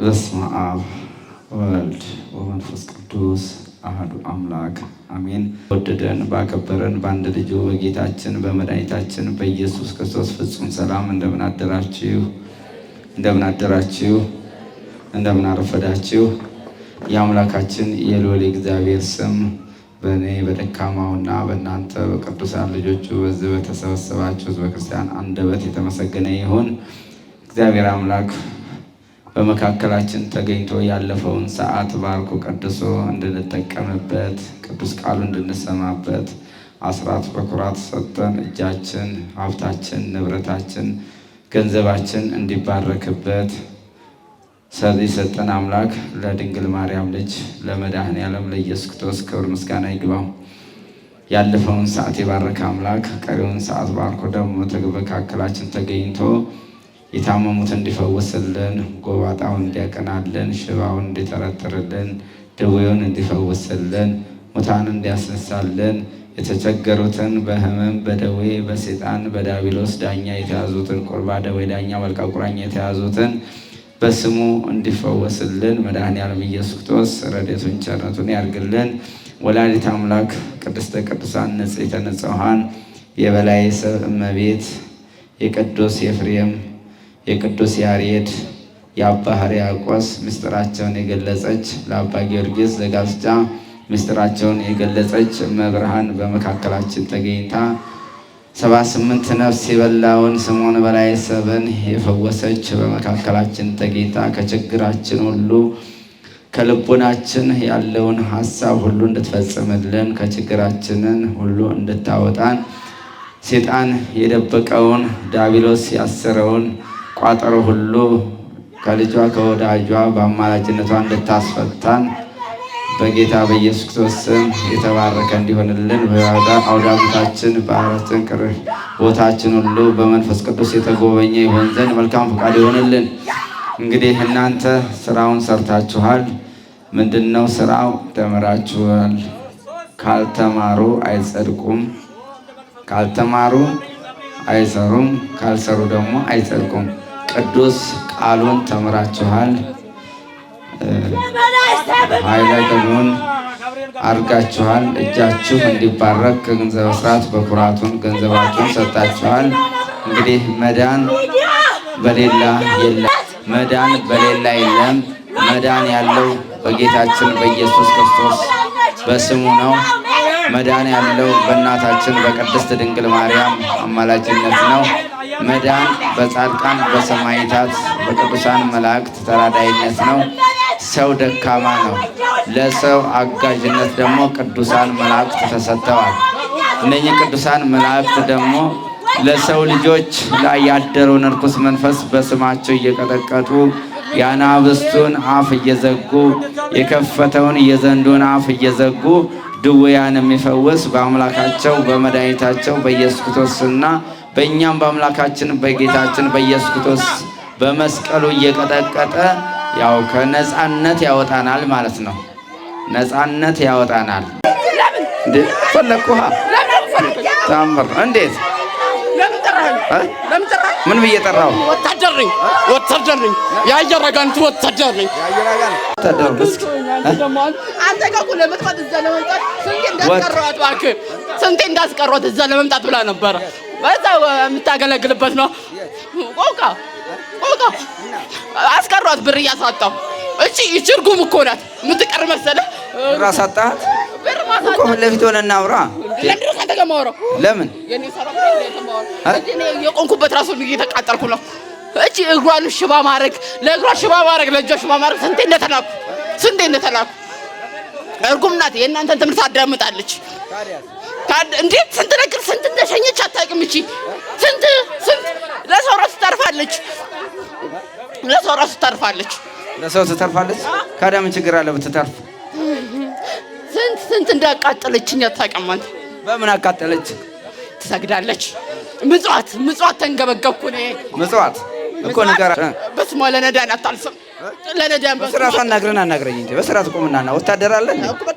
በስመ አብ ወወልድ ወመንፈስ ቅዱስ አሐዱ አምላክ አሜን። ወደደን ባከበረን በአንድ ልጁ በጌታችን በመድኃኒታችን በኢየሱስ ክርስቶስ ፍጹም ሰላም እንደምን አደራችሁ? እንደምን አደራችሁ? እንደምን አረፈዳችሁ? የአምላካችን የልዑል እግዚአብሔር ስም በእኔ በደካማውና በእናንተ በቅዱሳን ልጆቹ በዚህ በተሰበሰባችሁ ሕዝበ ክርስቲያን አንደበት የተመሰገነ ይሁን። እግዚአብሔር አምላክ በመካከላችን ተገኝቶ ያለፈውን ሰዓት ባርኮ ቀድሶ እንድንጠቀምበት ቅዱስ ቃሉ እንድንሰማበት አስራት በኩራት ሰጠን። እጃችን፣ ሀብታችን፣ ንብረታችን፣ ገንዘባችን እንዲባረክበት ሰጠን አምላክ ለድንግል ማርያም ልጅ ለመድኃኔዓለም ለኢየሱስ ክርስቶስ ክብር ምስጋና ይግባው። ያለፈውን ሰዓት የባረከ አምላክ ቀሪውን ሰዓት ባርኮ ደግሞ በመካከላችን ተገኝቶ የታመሙትን እንዲፈውስልን፣ ጎባጣውን እንዲያቀናልን፣ ሽባውን እንዲተረትርልን፣ ደዌውን እንዲፈውስልን፣ ሙታንን እንዲያስነሳልን፣ የተቸገሩትን በሕመም በደዌ በሰይጣን በዲያብሎስ ዳኛ የተያዙትን ቁርባ ደዌ ዳኛ መልካ ቁራኛ የተያዙትን በስሙ እንዲፈወስልን መድኃኔዓለም ኢየሱስ ክርስቶስ ረድኤቱን ቸርነቱን ያድርግልን። ወላዲተ አምላክ ቅድስተ ቅዱሳን ንጽሕተ ንጹሐን የበላይ ሰብ እመቤት የቅዱስ ኤፍሬም የቅዱስ ያሬድ የአባ ሕርያቆስ ምስጢራቸውን የገለጸች ለአባ ጊዮርጊስ ዘጋስጫ ምስጢራቸውን የገለጸች እመብርሃን በመካከላችን ተገኝታ 78 ነፍስ የበላውን ስምዖን በላይ ሰብን የፈወሰች በመካከላችን ተገኝታ ከችግራችን ሁሉ ከልቦናችን ያለውን ሀሳብ ሁሉ እንድትፈጽምልን ከችግራችንን ሁሉ እንድታወጣን ሰይጣን የደበቀውን ዲያብሎስ ያሰረውን ቋጠሮ ሁሉ ከልጇ ከወዳጇ በአማላጅነቷ እንድታስፈታን በጌታ በኢየሱስ ክርስቶስ ስም የተባረከ እንዲሆንልን በአውደ ዓመታችን በአራትን ቅር ቦታችን ሁሉ በመንፈስ ቅዱስ የተጎበኘ ይሆን ዘንድ መልካም ፈቃድ ይሆንልን። እንግዲህ እናንተ ስራውን ሰርታችኋል። ምንድነው ስራው? ተምራችኋል። ካልተማሩ አይጸድቁም፣ ካልተማሩ አይሰሩም፣ ካልሰሩ ደግሞ አይጸድቁም። ቅዱስ ቃሉን ተምራችኋል። ኃይለ ገቡን አድርጋችኋል። እጃችሁ እንዲባረክ ከገንዘብ ስርዓት በኩራቱን ገንዘባችሁን ሰጣችኋል። እንግዲህ መዳን በሌላ የለም፣ መዳን በሌላ የለም። መዳን ያለው በጌታችን በኢየሱስ ክርስቶስ በስሙ ነው። መዳን ያለው በእናታችን በቅድስት ድንግል ማርያም አማላጅነት ነው። መዳን በጻድቃን በሰማዕታት በቅዱሳን መላእክት ተራዳይነት ነው። ሰው ደካማ ነው። ለሰው አጋዥነት ደግሞ ቅዱሳን መላእክት ተሰጥተዋል። እነኚህ ቅዱሳን መላእክት ደግሞ ለሰው ልጆች ላይ ያደረውን ርኩስ መንፈስ በስማቸው እየቀጠቀጡ የአናብስቱን አፍ እየዘጉ የከፈተውን የዘንዶን አፍ እየዘጉ ድውያን የሚፈውስ በአምላካቸው በመድኃኒታቸው በኢየሱስ ክርስቶስና በእኛም በአምላካችን በጌታችን በኢየሱስ ክርስቶስ በመስቀሉ እየቀጠቀጠ ያው ከነፃነት ያወጣናል ማለት ነው። ነፃነት ያወጣናል። እንዴ ፈለኩሃ ታምር እንዴት ምን ብዬ ጠራው? ወታደር ነኝ፣ ወታደር ነኝ። የአየር አጋንንት ወታደር ነኝ። ወታደር ብስክ አንተ ጋር እኮ ለመጥፋት እዛ ለመምጣት ስንቴ እንዳስቀረዋት እባክህ፣ ስንቴ እንዳስቀረዋት እዛ ለመምጣት ብላ ነበረ። በዛ የምታገለግልበት ነው። ቆቃ አስቀሯት፣ ብር እያሳጣሁ። እቺ እርጉም እኮ ናት። የምትቀር መሰለህ? ራስ አጣት እኮ ፊት ለፊት ሆነን እናውራ። ለምን የቆንኩበት ራሱ እየተቃጠልኩ ነው። እቺ እግሯን ሽባ ማድረግ፣ ለእግሯ ሽባ ማድረግ፣ ለእጇ ሽባ ማድረግ ስንቴ እንደተላኩ እርጉም ናት። የእናንተን ትምህርት አዳምጣለች። እንዴት ስንት ነገር ስንት እንደሸኘች አታውቅም። እቺ ስንት ለሰው ራሱ ትተርፋለች። ለሰው ትተርፋለች። ካዳ ምን ችግር አለ ብትተርፍ? ስንት እንዳቃጠለችኝ አታውቅም አንተ። በምን አቃጠለች? ትሰግዳለች። ምጽዋት ተንገበገብኩ እኔ። ምጽዋት እኮ ነገር በስሟ ለነዳያን አታልፍም። ለነዳያን በስርዓት አናግረኝ እንጂ በስርዓት ቁምናና ወታደር አለ።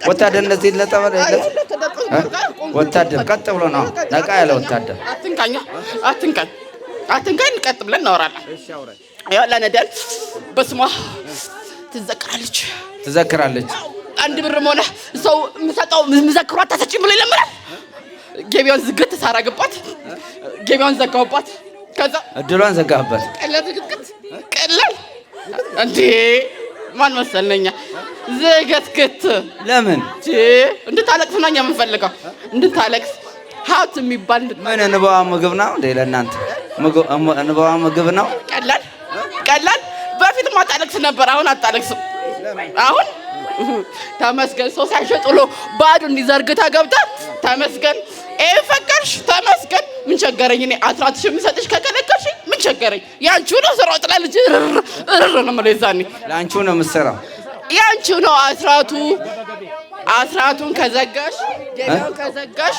ወታደር እንደዚህ ለተባለ ወታደር ቀጥ ብሎ ነው ነቃ ያለ ወታደር። አትንካኝ፣ ቀጥ ብለን እናወራለን። ያው ለነዳያን በስሟ ትዘክራለች። አንድ ብርም ሆነ ሰው የምሰጠው የምዘክሯት ተሰጪኝ ብሎ ይለምናል። ገቢያውን ዝግት ሳራግባት ገቢያውን ዘጋሁባት። ከዛ እድሏን ዘጋህበት። ቀላል እንዴ ማን መሰለኛ ዘገትከት ለምን እንድታለቅስ ነው የምንፈልገው። እንድታለቅስ ሀብት የሚባል ምን እንባዋ ምግብ ነው እንዴ? ለእናንተ እንባዋ ምግብ ነው? ቀላል በፊት ማታለቅስ ነበር። አሁን አታለቅስም። አሁን ተመስገን ሰው ሲያሸጥሎ ባዶ እንዲዘርግታ ገብታ ተመስገን ፈቀድሽ ተመስገን። ምን ቸገረኝ እኔ አስራትሽ የምሰጥሽ ከከለከልሽ ምን ቸገረኝ? ያንቺው ነው ስራው ጥላለች እርር ነው ማለት ዛኔ ላንቺው ነው የምትሰራው። ያንቺው ነው አስራቱን ከዘጋሽ ገበያውን ከዘጋሽ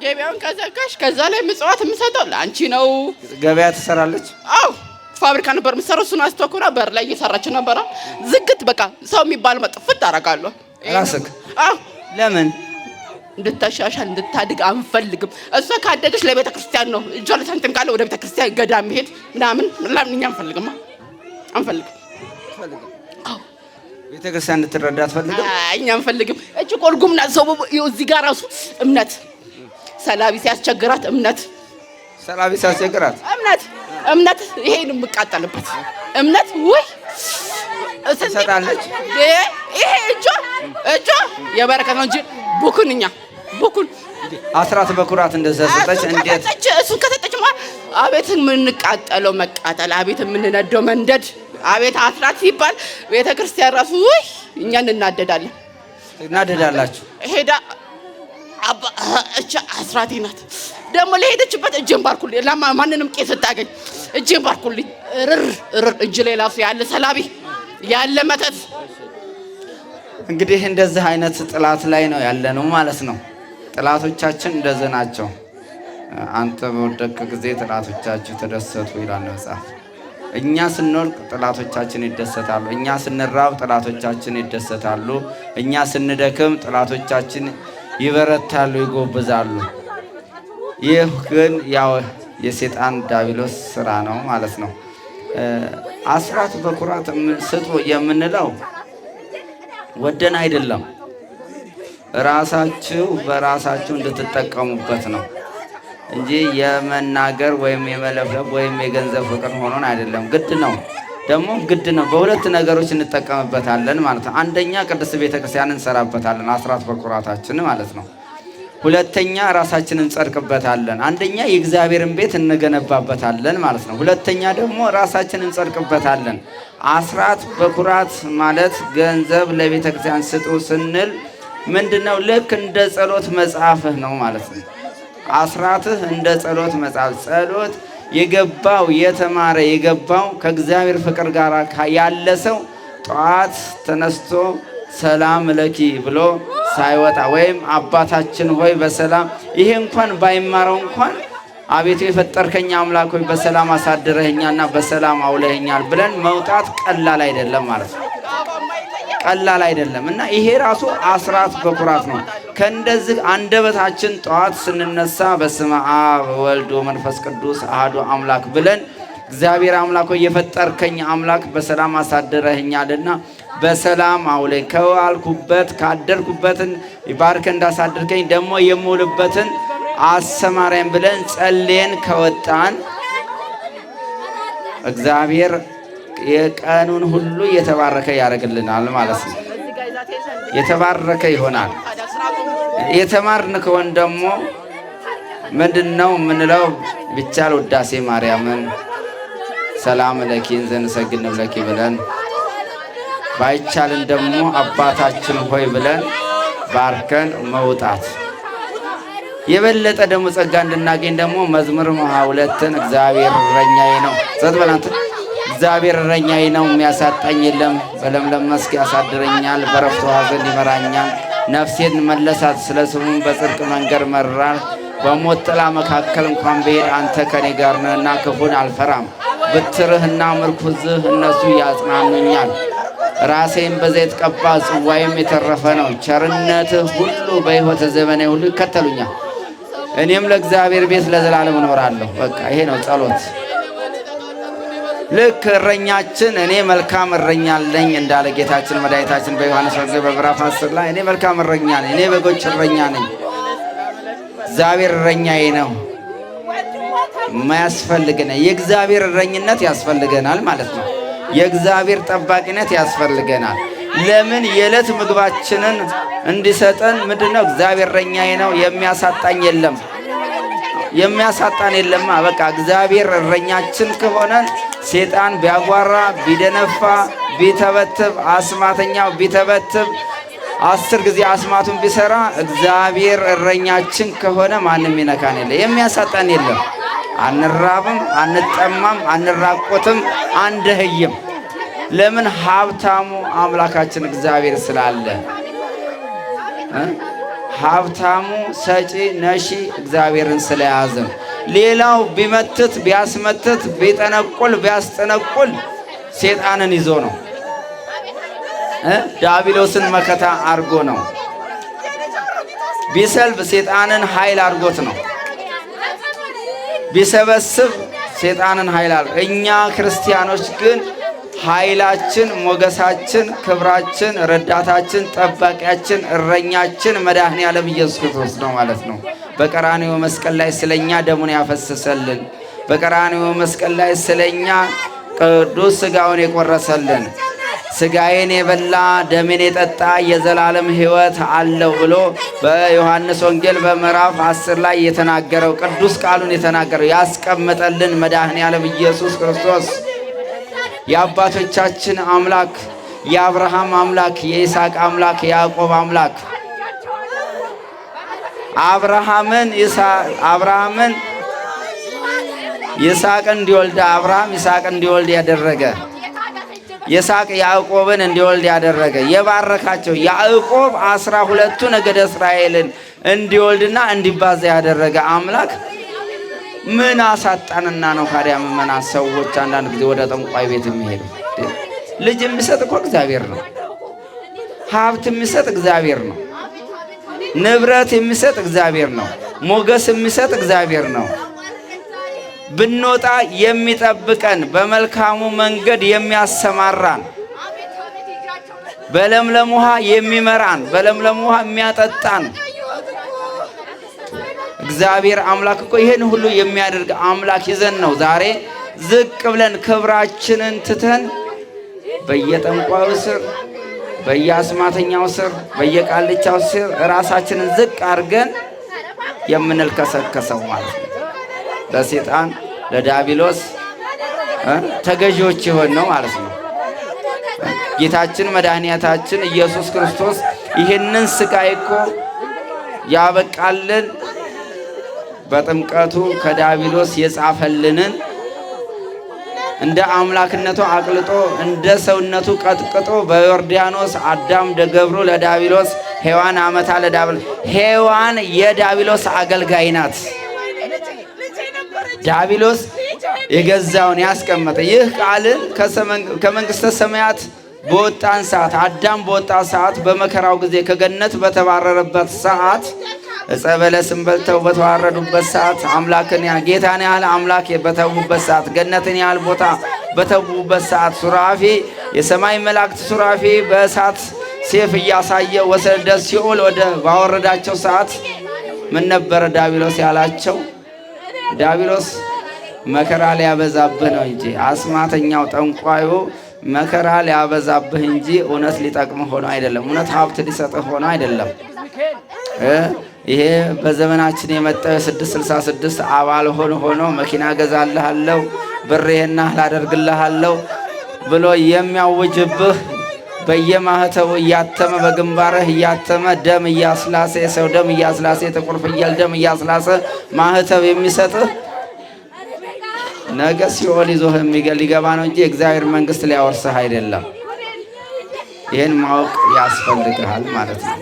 ገበያውን ከዘጋሽ ከዛ ላይ ምጽዋት የምሰጠው ላንቺ ነው። ገበያ ትሰራለች? አዎ ፋብሪካ ነበር የምትሰራው። እሱን አስተኮና በር ላይ እየሰራች ነበር። ዝግት በቃ ሰው የሚባል መጥፍት አደርጋለሁ። ራስክ? አዎ ለምን? እንድታሻሻል እንድታድግ አንፈልግም። እሷ ካደገች ለቤተ ክርስቲያን ነው እጇ ለሳንቲም ካለ ወደ ቤተ ክርስቲያን ገዳም መሄድ ምናምን እኛ አንፈልግም። አዎ ቤተ ክርስቲያን እንድትረዳ አትፈልግም? እኛ አንፈልግም። እጭ ቆልጉምና ሰው እዚህ ጋር ራሱ ሰላቢ ሲያስቸግራት እምነት ይሄን የምቃጠልበት እምነት ወይ ትሰጣለች። ይሄ እጇ የበረከት ነው እንጂ ቡኩን አስራት በኩራት እንደሰጠች እንዴት እሱን ከሰጠችማ አቤት የምንቃጠለው መቃጠል፣ አቤት የምንነደው መንደድ፣ አቤት አስራት ሲባል ቤተ ክርስቲያን ራሱ ወይ እኛ እናደዳላችሁ። ሄዳ አስራቴ ናት ደግሞ ለሄደችበት እጄን ባርኩልኝ። ማንንም ቄስ ስታገኝ እጄን ባርኩልኝ። እርር እጅ ላይ ላሱ ያለ ሰላቢ ያለ መተት። እንግዲህ እንደዚህ አይነት ጥላት ላይ ነው ያለነው ማለት ነው። ጥላቶቻችን እንደዚህ ናቸው። አንተ በወደቅክ ጊዜ ጥላቶቻችሁ ተደሰቱ ይላል መጽሐፍ። እኛ ስንወድቅ ጥላቶቻችን ይደሰታሉ። እኛ ስንራብ ጥላቶቻችን ይደሰታሉ። እኛ ስንደክም ጥላቶቻችን ይበረታሉ፣ ይጎብዛሉ። ይህ ግን ያው የሰይጣን ዲያብሎስ ስራ ነው ማለት ነው። አስራት በኩራት ስጡ የምንለው ወደን አይደለም፣ ራሳችሁ በራሳችሁ እንድትጠቀሙበት ነው እንጂ የመናገር ወይም የመለፍለፍ ወይም የገንዘብ ፍቅር ሆኖን አይደለም። ግድ ነው። በሁለት ነገሮች እንጠቀምበታለን ማለት ነው። አንደኛ ቅድስት ቤተክርስቲያን እንሰራበታለን፣ አስራት በኩራታችን ማለት ነው። ሁለተኛ ራሳችንን እንጸድቅበታለን። አንደኛ የእግዚአብሔርን ቤት እንገነባበታለን ማለት ነው። ሁለተኛ ደግሞ ራሳችንን እንጸድቅበታለን። አስራት በኩራት ማለት ገንዘብ ለቤተክርስቲያን ስጡ ስንል ምንድነው? ልክ እንደ ጸሎት መጽሐፍህ ነው ማለት ነው። አስራትህ እንደ ጸሎት መጽሐፍ፣ ጸሎት የገባው የተማረ የገባው ከእግዚአብሔር ፍቅር ጋር ያለ ሰው ጠዋት ተነስቶ ሰላም ለኪ ብሎ ሳይወጣ ወይም አባታችን ሆይ በሰላም ይሄ እንኳን ባይማረው እንኳን አቤቱ የፈጠርከኝ አምላክ ሆይ በሰላም አሳድረኸኛልና በሰላም አውለኸኛል ብለን መውጣት ቀላል አይደለም ማለት ነው። ቀላል አይደለም እና ይሄ ራሱ አስራት በኩራት ነው። ከእንደዚህ አንደበታችን ጠዋት ስንነሳ በስመ አብ ወወልድ ወመንፈስ ቅዱስ አሐዱ አምላክ ብለን እግዚአብሔር አምላክ ሆይ የፈጠርከኝ አምላክ በሰላም አሳድረኸኛልና በሰላም አውለኝ፣ ከዋልኩበት ካደርኩበትን ባርከ እንዳሳድርከኝ ደግሞ የምውልበትን አሰማራኝ ብለን ጸልየን ከወጣን እግዚአብሔር የቀኑን ሁሉ የተባረከ ያደርግልናል ማለት ነው። የተባረከ ይሆናል። የተማርን ከሆን ደግሞ ምንድነው የምንለው? ቢቻል ውዳሴ ማርያምን ሰላም ለኪን ዘንሰግድ ለኪ ብለን ባይቻልን ደግሞ አባታችን ሆይ ብለን ባርከን መውጣት። የበለጠ ደግሞ ጸጋ እንድናገኝ ደግሞ መዝሙር 22ን እግዚአብሔር እረኛዬ ነው ዘትበላንተ እግዚአብሔር እረኛዬ ነው የሚያሳጣኝ የለም፣ በለምለም መስክ ያሳድረኛል፣ በረፍት ውኃ ዘንድ ይመራኛል። ነፍሴን መለሳት፣ ስለ ስሙም በጽድቅ መንገድ መራል። በሞት ጥላ መካከል እንኳን ብሄድ አንተ ከኔ ጋር ነህና ክፉን አልፈራም። ብትርህና ምርኩዝህ እነሱ ያጽናኑኛል። ራሴን በዘይት ቀባ፣ ጽዋይም የተረፈ ነው። ቸርነትህ ሁሉ በሕይወት ዘመኔ ሁሉ ይከተሉኛል። እኔም ለእግዚአብሔር ቤት ለዘላለም እኖራለሁ። በቃ ይሄ ነው ጸሎት። ልክ እረኛችን እኔ መልካም እረኛ ነኝ እንዳለ ጌታችን መድኃኒታችን በዮሐንስ ወንጌል በምዕራፍ 10 ላይ እኔ መልካም እረኛ ነኝ፣ እኔ በጎች እረኛ ነኝ፣ እግዚአብሔር እረኛዬ ነው። የማያስፈልገን የእግዚአብሔር እረኝነት ያስፈልገናል ማለት ነው። የእግዚአብሔር ጠባቂነት ያስፈልገናል። ለምን? የዕለት ምግባችንን እንዲሰጠን ምንድነው? እግዚአብሔር እረኛዬ ነው፣ የሚያሳጣኝ የለም፣ የሚያሳጣን የለማ። በቃ እግዚአብሔር እረኛችን ከሆነ ሴጣን ቢያጓራ፣ ቢደነፋ፣ ቢተበትብ፣ አስማተኛው ቢተበትብ 10 ጊዜ አስማቱን ቢሰራ እግዚአብሔር እረኛችን ከሆነ ማንም ይነካን የለ፣ የሚያሳጣን የለም። አንራብም፣ አንጠማም፣ አንራቆትም፣ አንደህይም። ለምን? ሀብታሙ አምላካችን እግዚአብሔር ስላለ። ሀብታሙ ሰጪ ነሺ እግዚአብሔርን ስለያዘም። ሌላው ቢመትት ቢያስመትት ቢጠነቁል ቢያስጠነቁል ሴጣንን ይዞ ነው። ዲያብሎስን መከታ አርጎ ነው። ቢሰልብ ሴጣንን ኃይል አርጎት ነው። ቢሰበስብ ሴጣንን ኃይል አርጎ። እኛ ክርስቲያኖች ግን ኃይላችን፣ ሞገሳችን፣ ክብራችን፣ ረዳታችን፣ ጠባቂያችን፣ እረኛችን መድኃኔዓለም ኢየሱስ ክርስቶስ ነው ማለት ነው። በቀራንዮ መስቀል ላይ ስለኛ ደሙን ያፈሰሰልን፣ በቀራንዮ መስቀል ላይ ስለኛ ቅዱስ ሥጋውን የቆረሰልን፣ ሥጋዬን የበላ ደሜን የጠጣ የዘላለም ሕይወት አለው ብሎ በዮሐንስ ወንጌል በምዕራፍ 10 ላይ የተናገረው ቅዱስ ቃሉን የተናገረው ያስቀመጠልን መድኃኔዓለም ኢየሱስ ክርስቶስ የአባቶቻችን አምላክ የአብርሃም አምላክ የይስሐቅ አምላክ የያዕቆብ አምላክ አብርሃምን ይስሐቅን እንዲወልድ አብርሃም ይስሐቅን እንዲወልድ ያደረገ ይስሐቅ ያዕቆብን እንዲወልድ ያደረገ የባረካቸው ያዕቆብ 12ቱ ነገደ እስራኤልን እንዲወልድና እንዲባዛ ያደረገ አምላክ ምን አሳጣንና ነው ታዲያ? ምእመናን ሰዎች አንዳንድ ጊዜ ወደ ጠንቋይ ቤት የሚሄዱ። ልጅ የሚሰጥ እኮ እግዚአብሔር ነው። ሀብት የሚሰጥ እግዚአብሔር ነው። ንብረት የሚሰጥ እግዚአብሔር ነው። ሞገስ የሚሰጥ እግዚአብሔር ነው። ብንወጣ የሚጠብቀን፣ በመልካሙ መንገድ የሚያሰማራን፣ በለምለም ውሃ የሚመራን፣ በለምለም ውሃ የሚያጠጣን እግዚአብሔር አምላክ እኮ ይሄን ሁሉ የሚያደርግ አምላክ ይዘን ነው ዛሬ ዝቅ ብለን ክብራችንን ትተን በየጠንቋዩ ስር፣ በየአስማተኛው ስር፣ በየቃልቻው ስር ራሳችንን ዝቅ አድርገን የምንልከሰከሰው ማለት ነው። ለሴጣን ለዲያብሎስ ተገዢዎች የሆን ነው ማለት ነው። ጌታችን መድኃኒታችን ኢየሱስ ክርስቶስ ይህንን ስቃይ እኮ ያበቃልን በጥምቀቱ ከዲያብሎስ የጻፈልንን እንደ አምላክነቱ አቅልጦ እንደ ሰውነቱ ቀጥቅጦ በዮርዳኖስ አዳም ደገብሮ ለዲያብሎስ ሔዋን አመታ ለዲያብሎስ ሔዋን የዲያብሎስ አገልጋይ ናት። ዲያብሎስ የገዛውን ያስቀመጠ ይህ ቃልን ከመንግስተ ሰማያት በወጣን ሰዓት አዳም በወጣ ሰዓት በመከራው ጊዜ ከገነት በተባረረበት ሰዓት ዕፀ በለስን በልተው በተዋረዱበት ሰዓት አምላክን ጌታን ያህል አምላክ በተዉበት ሰዓት ገነትን ያህል ቦታ በተዉበት ሰዓት ሱራፌ የሰማይ መላእክት ሱራፌ በእሳት ሴፍ እያሳየ ወሰደ ሲኦል ወደ ባወረዳቸው ሰዓት ምን ነበረ ዲያብሎስ ያላቸው? ዲያብሎስ መከራ ሊያበዛብህ ነው እንጂ አስማተኛው ጠንቋዩ መከራ ሊያበዛብህ እንጂ እውነት ሊጠቅምህ ሆኖ አይደለም። እውነት ሀብት ሊሰጥህ ሆኖ አይደለም። ይሄ በዘመናችን የመጣው የ666 አባል ሆኖ መኪና ገዛልሃለሁ ብር ይሄን ላደርግልሃለሁ ብሎ የሚያውጅብህ በየማህተቡ እያተመ በግንባርህ እያተመ ደም እያስላሰ የሰው ደም እያስላሰ የጥቁር ፍየል ደም እያስላሰ ማህተብ የሚሰጥህ ነገ ሲኦል ይዞህ ሊገባ ነው እንጂ የእግዚአብሔር መንግስት ሊያወርስህ አይደለም። ይህን ማወቅ ያስፈልግሃል ማለት ነው።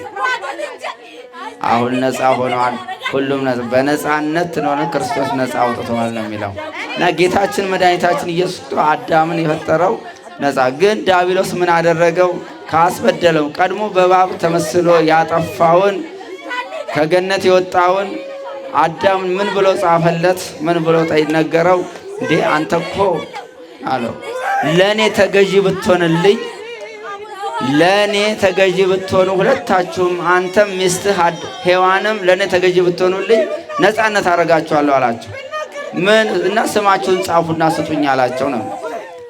አሁን ነፃ ሆነዋል። ሁሉም በነፃነት ትኖር ክርስቶስ ነፃ አውጥተዋል ነው የሚለው እና ጌታችን መድኃኒታችን ኢየሱስ አዳምን የፈጠረው ነፃ። ግን ዲያብሎስ ምን አደረገው? ካስበደለው ቀድሞ በእባብ ተመስሎ ያጠፋውን ከገነት የወጣውን አዳምን ምን ብሎ ጻፈለት? ምን ብሎ ነገረው? እንዴ አንተ እኮ አለው። ለእኔ ተገዢ ብትሆንልኝ፣ ለእኔ ተገዢ ብትሆኑ ሁለታችሁም፣ አንተም ሚስትህ ሔዋንም ለእኔ ተገዢ ብትሆኑልኝ ነፃነት አደርጋችኋለሁ አላቸው። ምን እና ስማችሁን ጻፉና ስጡኝ አላቸው ነው።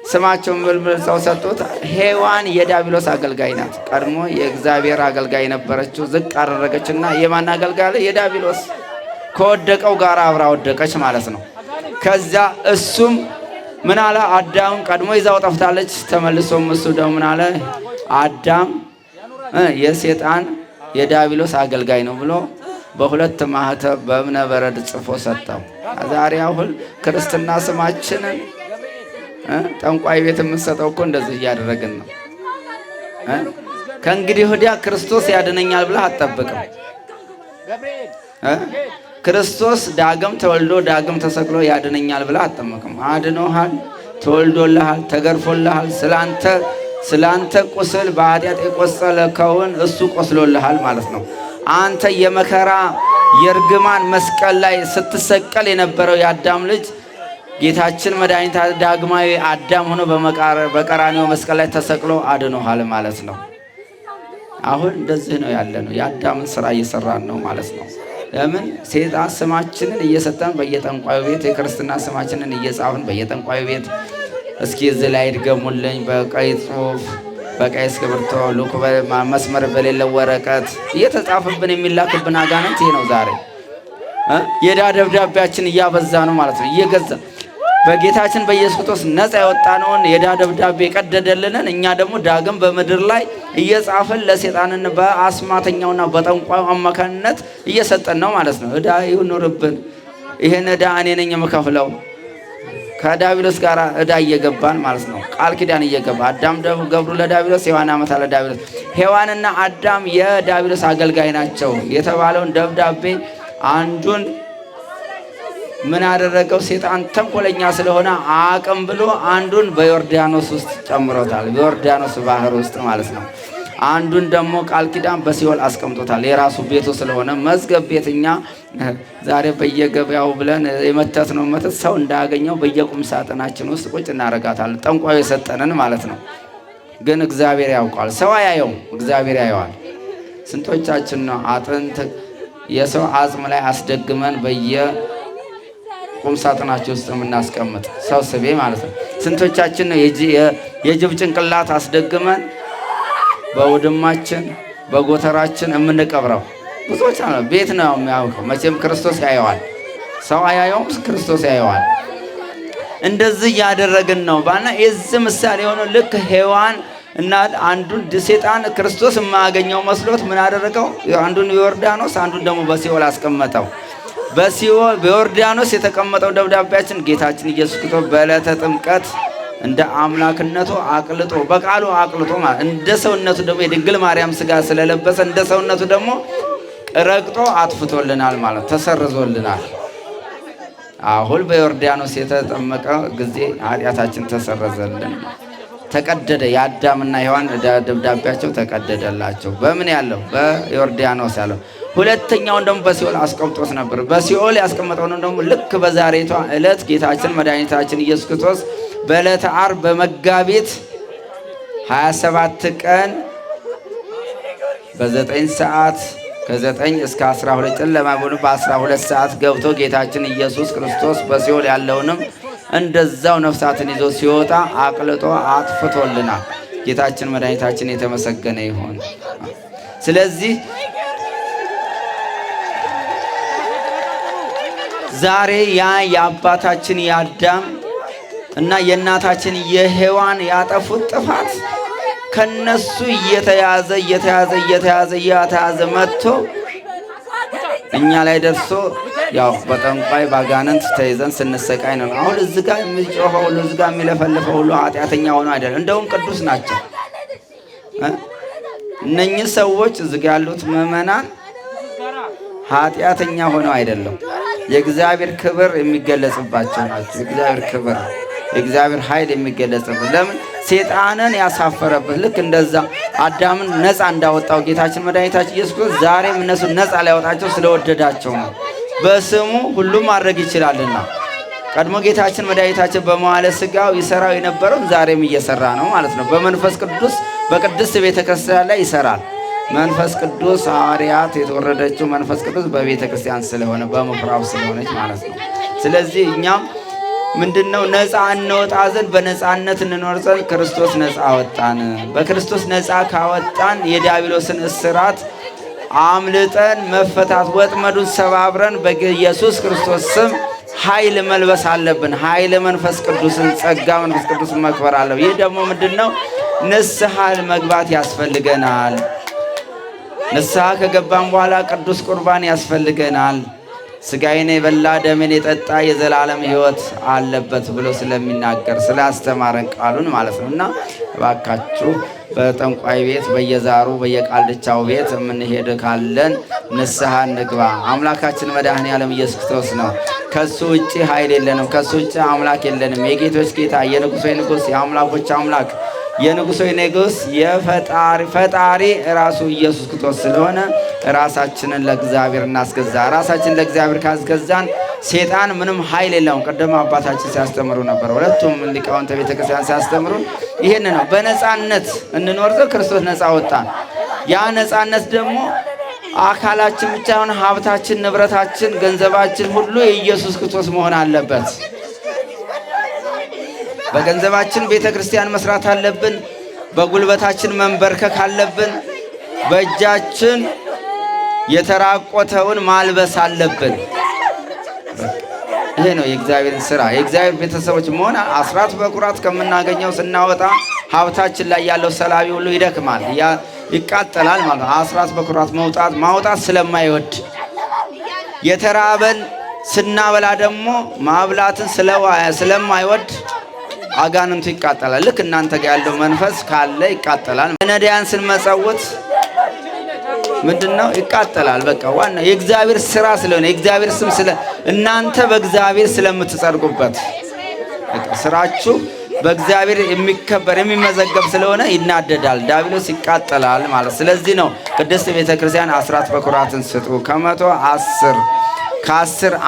ስማቸውን ብልብልጸው ሰጡት። ሔዋን የዲያብሎስ አገልጋይ ናት። ቀድሞ የእግዚአብሔር አገልጋይ ነበረችው። ዝቅ አደረገችና የማን አገልጋይ? የዲያብሎስ። ከወደቀው ጋር አብራ ወደቀች ማለት ነው። ከዚያ እሱም ምን አለ? አዳም ቀድሞ ይዛው ጠፍታለች። ተመልሶም እሱ ደግሞ ምን አለ? አዳም የሰይጣን የዲያብሎስ አገልጋይ ነው ብሎ በሁለት ማህተብ በእብነ በረድ ጽፎ ሰጠው። ዛሬ አሁን ክርስትና ስማችንን ጠንቋይ ቤት የምንሰጠው እኮ እንደዚህ እያደረግን ነው። ከእንግዲህ ወዲያ ክርስቶስ ያድነኛል ብለህ አትጠብቅም። ክርስቶስ ዳግም ተወልዶ ዳግም ተሰቅሎ ያድነኛል ብለህ አትጠብቅም። አድኖሃል፣ ተወልዶልሃል፣ ተገርፎልሃል። ስላንተ ቁስል በኃጢአት የቆሰለከውን እሱ ቆስሎልሃል ማለት ነው። አንተ የመከራ የርግማን መስቀል ላይ ስትሰቀል የነበረው የአዳም ልጅ ጌታችን መድኃኒት ዳግማዊ አዳም ሆኖ በቀራንዮ መስቀል ላይ ተሰቅሎ አድኖሃል ማለት ነው። አሁን እንደዚህ ነው ያለ ነው። የአዳምን ስራ እየሰራን ነው ማለት ነው። ለምን ሰይጣን ስማችንን እየሰጠን በየጠንቋዩ ቤት የክርስትና ስማችንን እየጻፍን በየጠንቋዩ ቤት እስኪ እዚህ ላይ ድገሙልኝ በቀይ ጽሑፍ በቀይ እስክሪብቶ ልኩ መስመር በሌለው ወረቀት እየተጻፈብን የሚላክብን አጋንንት ይሄ ነው። ዛሬ የዕዳ ደብዳቤያችን እያበዛ ነው ማለት ነው። እየገዛ በጌታችን በኢየሱስ ክርስቶስ ነፃ ያወጣነውን የዕዳ ደብዳቤ የቀደደልንን እኛ ደግሞ ዳግም በምድር ላይ እየጻፈን ለሰይጣንን በአስማተኛውና በጠንቋዩ አማካኝነት እየሰጠን ነው ማለት ነው። ዕዳ ይኑርብን። ይሄን ዕዳ እኔ ነኝ የምከፍለው። ከዲያብሎስ ጋር ዕዳ እየገባን ማለት ነው። ቃል ኪዳን እየገባ አዳም ገብሩ ለዲያብሎስ፣ ሔዋን አመታ ለዲያብሎስ። ሔዋንና አዳም የዲያብሎስ አገልጋይ ናቸው የተባለውን ደብዳቤ አንዱን ምን አደረገው? ሰይጣን ተንኮለኛ ስለሆነ አቅም ብሎ አንዱን በዮርዳኖስ ውስጥ ጨምሮታል። በዮርዳኖስ ባህር ውስጥ ማለት ነው። አንዱን ደግሞ ቃል ኪዳን በሲኦል አስቀምጦታል። የራሱ ቤቱ ስለሆነ መዝገብ ቤትኛ ዛሬ በየገበያው ብለን የመተት ነው መተት ሰው እንዳያገኘው በየቁም ሳጥናችን ውስጥ ቁጭ እናረጋታለን። ጠንቋዩ የሰጠንን ማለት ነው። ግን እግዚአብሔር ያውቃል። ሰው አያየው፣ እግዚአብሔር ያየዋል። ስንቶቻችን ነው አጥንት የሰው አጽም ላይ አስደግመን ቁም ሳጥናችን ውስጥ የምናስቀምጥ ሰው ስቤ ማለት ነው። ስንቶቻችን ነው የጅብ ጭንቅላት አስደግመን በውድማችን በጎተራችን የምንቀብረው? ብዙዎች ነው። ቤት ነው የሚያውቀው። መቼም ክርስቶስ ያየዋል። ሰው አያየውም፣ ክርስቶስ ያየዋል። እንደዚህ ያደረግን ነው ባና የዚህ ምሳሌ የሆነው ልክ ሔዋን እና አንዱን ሰይጣን ክርስቶስ የማያገኘው መስሎት ምን አደረገው? አንዱን ዮርዳኖስ አንዱን ደግሞ በሲኦል አስቀመጠው። በሲኦል በዮርዳኖስ የተቀመጠው ደብዳቤያችን ጌታችን ኢየሱስ ክርስቶስ በዕለተ ጥምቀት እንደ አምላክነቱ አቅልጦ በቃሉ አቅልጦ ማለት እንደ ሰውነቱ ደግሞ የድንግል ማርያም ስጋ ስለለበሰ እንደ ሰውነቱ ደግሞ ረግጦ አጥፍቶልናል ማለት ተሰርዞልናል። አሁን በዮርዳኖስ የተጠመቀ ጊዜ ኃጢአታችን ተሰረዘልን፣ ተቀደደ። የአዳምና ሔዋን ደብዳቤያቸው ተቀደደላቸው። በምን ያለው? በዮርዳኖስ ያለው። ሁለተኛውን ደግሞ በሲኦል አስቀምጦት ነበር። በሲኦል ያስቀመጠውን ደግሞ ልክ በዛሬቷ ዕለት ጌታችን መድኃኒታችን ኢየሱስ ክርስቶስ በዕለተ ዓርብ በመጋቢት 27 ቀን በ9 ሰዓት ከ9 እስከ 12 ጨለማ ሆኖ በ12 ሰዓት ገብቶ ጌታችን ኢየሱስ ክርስቶስ በሲኦል ያለውንም እንደዛው ነፍሳትን ይዞ ሲወጣ አቅልጦ አጥፍቶልናል። ጌታችን መድኃኒታችን የተመሰገነ ይሁን። ስለዚህ ዛሬ ያ የአባታችን የአዳም እና የእናታችን የሔዋን ያጠፉት ጥፋት ከነሱ እየተያዘ መጥቶ እኛ ላይ ደርሶ ያው በጠንቋይ ባጋንንት ተይዘን ስንሰቃይ ነው። አሁን እዚህ ጋር የሚጮኸው ሁሉ እዚህ ጋር የሚለፈልፈው ሁሉ ኃጢአተኛ ሆኖ አይደለም፣ እንደውም ቅዱስ ናቸው። እነኚህ ሰዎች እዚህ ጋር ያሉት ምዕመናን ኃጢአተኛ ሆነው አይደለም፣ የእግዚአብሔር ክብር የሚገለጽባቸው ናቸው። የእግዚአብሔር ክብር የእግዚአብሔር ኃይል የሚገለጽበት ለምን ሰይጣንን ያሳፈረበት ልክ እንደዛ አዳምን ነፃ እንዳወጣው ጌታችን መድኃኒታችን ኢየሱስ ክርስቶስ ዛሬም እነሱን ነፃ ሊያወጣቸው ስለወደዳቸው ነው። በስሙ ሁሉም ማድረግ ይችላልና ቀድሞ ጌታችን መድኃኒታችን በመዋዕለ ሥጋው ይሰራው የነበረው ዛሬም እየሰራ ነው ማለት ነው። በመንፈስ ቅዱስ በቅድስት ቤተ ክርስቲያን ላይ ይሰራል። መንፈስ ቅዱስ ሐዋርያት የተወረደችው መንፈስ ቅዱስ በቤተ ክርስቲያን ስለሆነ በምኩራብ ስለሆነች ማለት ነው። ስለዚህ እኛም ምንድነው ነፃ እንወጣ ዘንድ በነፃነት እንኖር ዘንድ ክርስቶስ ነፃ አወጣን። በክርስቶስ ነፃ ካወጣን የዲያብሎስን እስራት አምልጠን መፈታት ወጥመዱን ሰባብረን በኢየሱስ ክርስቶስ ስም ኃይል መልበስ አለብን። ኃይል መንፈስ ቅዱስን ጸጋ መንፈስ ቅዱስን መክበር አለብን። ይህ ደግሞ ምንድነው? ንስሐ መግባት ያስፈልገናል። ንስሐ ከገባን በኋላ ቅዱስ ቁርባን ያስፈልገናል። ሥጋዬን የበላ ደሜን የጠጣ የዘላለም ሕይወት አለበት ብሎ ስለሚናገር ስላስተማረን ቃሉን ማለት ነው። እና እባካችሁ በጠንቋይ ቤት በየዛሩ በየቃልቻው ቤት የምንሄድ ካለን ንስሐ እንግባ። አምላካችን መድኃኔዓለም ኢየሱስ ክርስቶስ ነው። ከሱ ውጭ ኃይል የለንም። ከሱ ውጭ አምላክ የለንም። የጌቶች ጌታ የንጉሶች ንጉሥ የአምላኮች አምላክ የንጉሶች ንጉሥ ፈጣሪ ራሱ ኢየሱስ ክርስቶስ ስለሆነ ራሳችንን ለእግዚአብሔር እናስገዛ። ራሳችንን ለእግዚአብሔር ካስገዛን ሴጣን ምንም ኃይል የለውም። ቀደም አባታችን ሲያስተምሩ ነበር። ሁለቱም ሊቃውንተ ቤተክርስቲያን ሲያስተምሩ ይሄን ነው። በነፃነት እንኖር ዘንድ ክርስቶስ ነፃ ወጣን። ያ ነፃነት ደግሞ አካላችን ብቻ ሆነ ሀብታችን፣ ንብረታችን፣ ገንዘባችን ሁሉ የኢየሱስ ክርስቶስ መሆን አለበት። በገንዘባችን ቤተ ክርስቲያን መስራት አለብን። በጉልበታችን መንበርከክ አለብን። በእጃችን የተራቆተውን ማልበስ አለብን። ይሄ ነው የእግዚአብሔርን ስራ። የእግዚአብሔር ቤተሰቦች መሆን አስራት በኩራት ከምናገኘው ስናወጣ ሀብታችን ላይ ያለው ሰላቢ ሁሉ ይደክማል፣ ይቃጠላል ማለት ነው። አስራት በኩራት ማውጣት ስለማይወድ የተራበን ስናበላ ደግሞ ማብላትን ስለማይወድ አጋንንቱ ይቃጠላል። ልክ እናንተ ጋር ያለው መንፈስ ካለ ይቃጠላል። ነዳያን ስንመጸውት ምንድነው? ይቃጠላል። በቃ ዋና የእግዚአብሔር ስራ ስለሆነ የእግዚአብሔር ስም እናንተ በእግዚአብሔር ስለምትጸድቁበት ስራችሁ በእግዚአብሔር የሚከበር የሚመዘገብ ስለሆነ ይናደዳል፣ ዲያብሎስ ይቃጠላል ማለት። ስለዚህ ነው ቅድስት ቤተ ክርስቲያን አስራት በኩራትን ስጡ፣ ከ110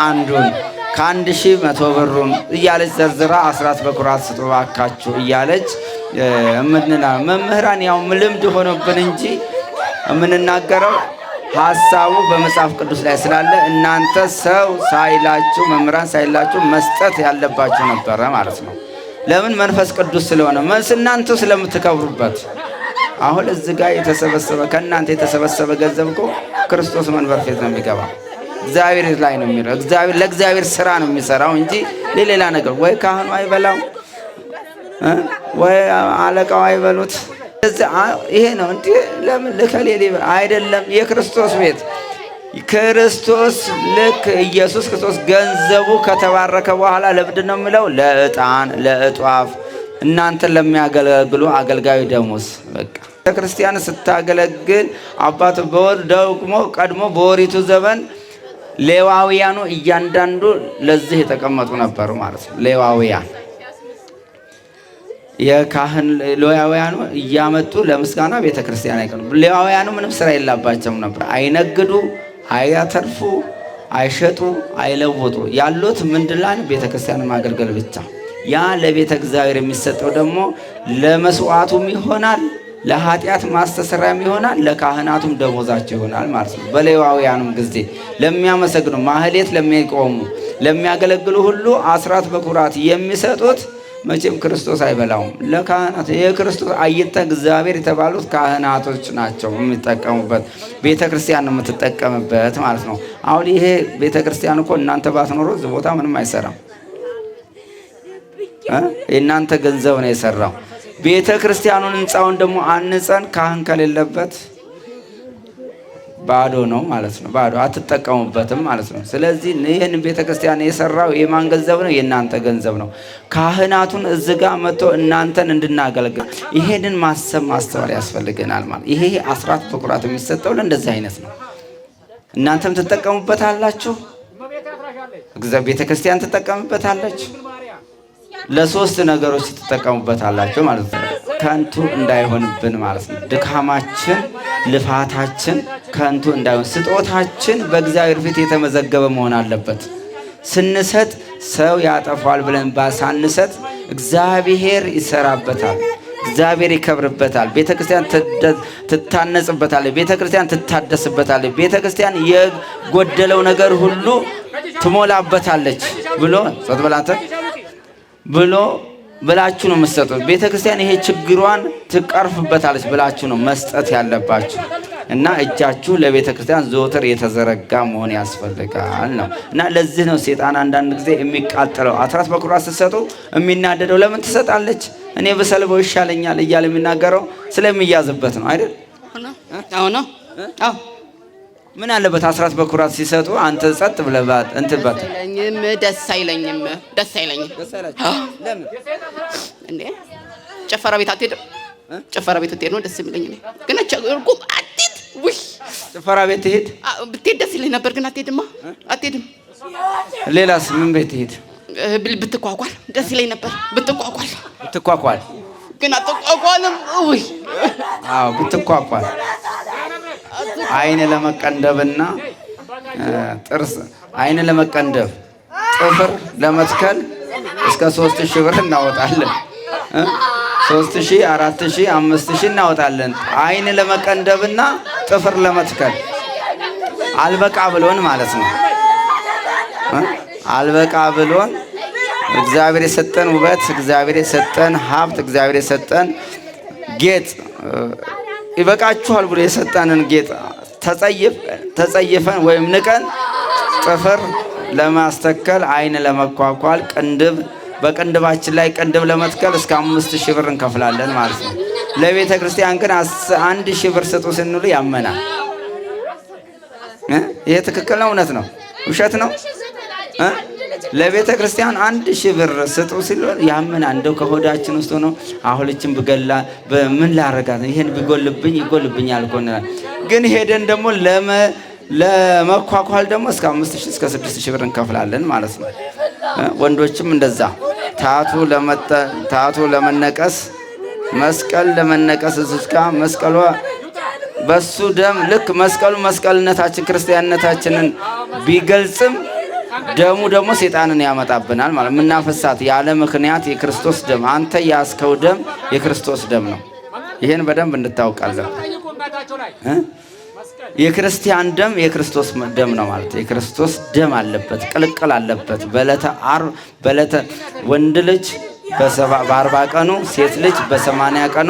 አንዱን ከ1000 100 ብሩን እያለች ዘርዝራ አስራት በኩራት ስጡ ባካችሁ እያለች መምህራን ያው ልምድ ሆኖብን እንጂ የምንናገረው ሐሳቡ በመጽሐፍ ቅዱስ ላይ ስላለ እናንተ ሰው ሳይላችሁ መምህራን ሳይላችሁ መስጠት ያለባችሁ ነበረ ማለት ነው። ለምን? መንፈስ ቅዱስ ስለሆነ እናንተ ስለምትከብሩበት። አሁን እዚህ ጋር የተሰበሰበ ከእናንተ የተሰበሰበ ገንዘብ እኮ ክርስቶስ መንበር ፊት ነው የሚገባ፣ እግዚአብሔር ላይ ነው የሚለው። ለእግዚአብሔር ስራ ነው የሚሰራው እንጂ ለሌላ ነገር ወይ ካህኑ አይበላው ወይ አለቃው አይበሉት። ይሄ ነው እንዴ? ለምን ለከሌሌ አይደለም። የክርስቶስ ቤት ክርስቶስ ልክ ኢየሱስ ክርስቶስ ገንዘቡ ከተባረከ በኋላ ለምንድን ነው የሚለው? ለዕጣን ለዕጧፍ እናንተን ለሚያገለግሉ አገልጋዩ ደሞዝ። በቃ ቤተክርስቲያን ስታገለግል አባቱ ደግሞ ቀድሞ በኦሪቱ ዘመን ሌዋውያኑ እያንዳንዱ ለዚህ የተቀመጡ ነበሩ ማለት ነው። ሌዋውያን የካህን ሌዋውያኑ እያመጡ ለምስጋና ቤተክርስቲያን አይቀርቡ። ሌዋውያኑ ምንም ስራ የላባቸውም ነበር። አይነግዱ፣ አይያተርፉ፣ አይሸጡ፣ አይለውጡ። ያሉት ምንድላን ቤተክርስቲያን ማገልገል ብቻ። ያ ለቤተ እግዚአብሔር የሚሰጠው ደግሞ ለመስዋዕቱም ይሆናል፣ ለኃጢአት ማስተሰሪያም ይሆናል፣ ለካህናቱም ደሞዛቸው ይሆናል ማለት ነው። በሌዋውያኑም ጊዜ ለሚያመሰግኑ ማህሌት ለሚቆሙ ለሚያገለግሉ ሁሉ አስራት በኩራት የሚሰጡት መቼም ክርስቶስ አይበላውም። ለካህናት የክርስቶስ አይተ እግዚአብሔር የተባሉት ካህናቶች ናቸው የሚጠቀሙበት። ቤተ ክርስቲያን ነው የምትጠቀምበት ማለት ነው። አሁን ይሄ ቤተ ክርስቲያን እኮ እናንተ ባትኖሩ እዚህ ቦታ ምንም አይሰራም። የእናንተ ገንዘብ ነው የሰራው። ቤተ ክርስቲያኑን ህንፃውን ደግሞ አንጸን ካህን ከሌለበት ባዶ ነው ማለት ነው። ባዶ አትጠቀሙበትም ማለት ነው። ስለዚህ ይህን ቤተ ክርስቲያን የሰራው የማን ገንዘብ ነው? የእናንተ ገንዘብ ነው። ካህናቱን እዚህ ጋር መጥቶ እናንተን እንድናገለግል ይሄንን ማስተዋል ያስፈልገናል ማለት። ይሄ አስራት በኩራት የሚሰጠው ለእንደዚህ አይነት ነው። እናንተም ትጠቀሙበታላችሁ፣ ቤተ ክርስቲያን ትጠቀምበታለች። ለሶስት ነገሮች ትጠቀሙበታላችሁ ማለት ነው። ከንቱ እንዳይሆንብን ማለት ነው። ድካማችን ልፋታችን ከንቱ እንዳይሆን፣ ስጦታችን በእግዚአብሔር ፊት የተመዘገበ መሆን አለበት። ስንሰጥ ሰው ያጠፋል ብለን ሳንሰጥ እግዚአብሔር ይሰራበታል፣ እግዚአብሔር ይከብርበታል፣ ቤተክርስቲያን ትታነጽበታለች፣ ቤተክርስቲያን ትታደስበታለች፣ ቤተክርስቲያን የጎደለው ነገር ሁሉ ትሞላበታለች ብሎ ብላችሁ ነው የምትሰጡት። ቤተክርስቲያን ይሄ ችግሯን ትቀርፍበታለች ብላችሁ ነው መስጠት ያለባችሁ እና እጃችሁ ለቤተክርስቲያን ዘወትር የተዘረጋ መሆን ያስፈልጋል ነው። እና ለዚህ ነው ሰይጣን አንዳንድ ጊዜ የሚቃጠለው። አስራት በኩራት ስትሰጡ የሚናደደው ለምን ትሰጣለች እኔ በሰልበው ይሻለኛል እያለ የሚናገረው ስለሚያዝበት ነው አይደል? አዎ ምን አለበት አስራት በኩራት ሲሰጡ አንተ ጸጥ ብለባት እንትባት ደስ አይለኝም። ለምን እንዴ ጭፈራ ቤት አትሄድም? ጭፈራ ቤት ትሄድ ነው ደስ የሚለኝ እኔ ግን እርጉም አትሄድ። ውይ ጭፈራ ቤት ትሄድ ብትሄድ ደስ ይለኝ ነበር ግን አትሄድም። ሌላስ ምን ቤት ትሄድ? ብትኳኳል ደስ ይለኝ ነበር። ብትኳኳል ግን አትኳኳልም። ውይ አዎ ብትኳኳል አይን ለመቀንደብና ጥርስ አይን ለመቀንደብ ጥፍር ለመትከል እስከ 3000 ብር እናወጣለን። 3000 4000 5000 እናወጣለን። አይን ለመቀንደብና ጥፍር ለመትከል አልበቃ ብሎን ማለት ነው። አልበቃ ብሎን እግዚአብሔር የሰጠን ውበት፣ እግዚአብሔር የሰጠን ሀብት፣ እግዚአብሔር የሰጠን ጌጥ ይበቃችኋል ብሎ የሰጠንን ጌጥ ተጸይፈን ወይም ንቀን ጥፍር ለማስተከል አይን ለመኳኳል ቅንድብ በቅንድባችን ላይ ቅንድብ ለመትከል እስከ 5000 ብር እንከፍላለን ማለት ነው። ለቤተ ክርስቲያን ግን 1000 ብር ስጡ ስንሉ ያመናል። ይሄ ትክክል ነው? እውነት ነው? ውሸት ነው? ለቤተ ክርስቲያን 1000 ብር ስጡ ሲሉ ያመናል። እንደው ከሆዳችን ውስጥ ሆኖ አሁልችን ብገላ በምን ላረጋት ይሄን ቢጎልብኝ ይጎልብኛል እኮ እንላለን። ግን ሄደን ደግሞ ለመኳኳል ደግሞ እስከ 5000 እስከ 6000 ብር እንከፍላለን ማለት ነው። ወንዶችም እንደዛ ታቱ ለመነቀስ መስቀል ለመነቀስ እስካ መስቀሏ በሱ ደም ልክ መስቀሉ መስቀልነታችን ክርስቲያንነታችንን ቢገልጽም ደሙ ደግሞ ሰይጣንን ያመጣብናል ማለት ምናፈሳት ያለ ምክንያት የክርስቶስ ደም አንተ ያስከው ደም የክርስቶስ ደም ነው። ይሄን በደንብ እንድታውቃለን። የክርስቲያን ደም የክርስቶስ ደም ነው ማለት የክርስቶስ ደም አለበት፣ ቅልቅል አለበት። በዕለተ ወንድ ልጅ በ40 ቀኑ ሴት ልጅ በ80 ቀኗ